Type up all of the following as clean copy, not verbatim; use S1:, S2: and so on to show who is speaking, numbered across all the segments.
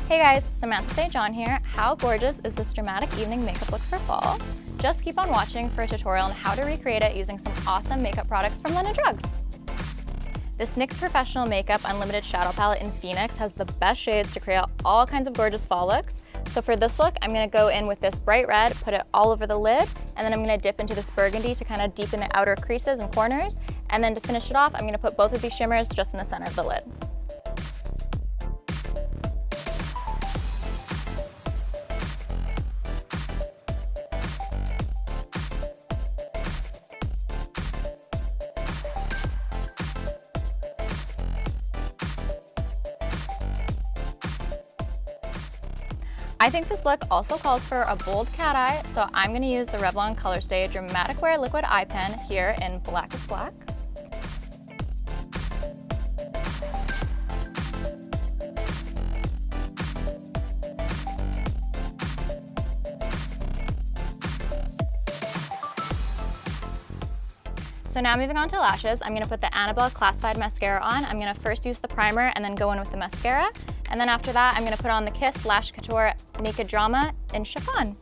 S1: Hey guys, Samantha St here. How gorgeous is this dramatic evening makeup look for fall? Just keep on watching for a tutorial on how to recreate it using some awesome makeup products from London Drugs. This NYX Professional Makeup Unlimited Shadow Palette in Phoenix has the best shades to create all kinds of gorgeous fall looks. So for this look, I'm going to go in with this bright red, put it all over the lid, and then I'm going to dip into this burgundy to kind of deepen the outer creases and corners. And then to finish it off, I'm going to put both of these shimmers just in the center of the lid. I think this look also calls for a bold cat eye, so I'm going to use the Revlon Colorstay Dramatic Wear Liquid Eye Pen here in Blackest Black. So now moving on to lashes, I'm going to put the Annabelle Classifeyed Mascara on. I'm going to first use the primer and then go in with the mascara. And then after that, I'm going to put on the Kiss Lash Couture Naked Drama in Chiffon.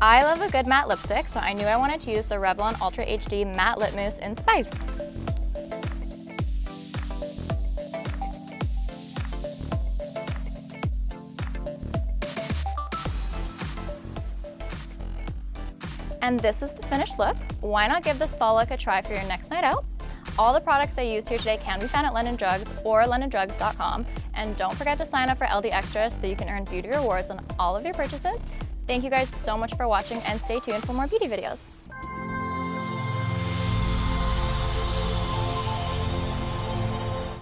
S1: I love a good matte lipstick, so I knew I wanted to use the Revlon Ultra HD Matte Lip Mousse in Spice. And this is the finished look. Why not give this fall look a try for your next night out? All the products I used here today can be found at London Drugs or londondrugs.com. And don't forget to sign up for LD Extras so you can earn beauty rewards on all of your purchases. Thank you guys so much for watching and stay tuned for more beauty videos.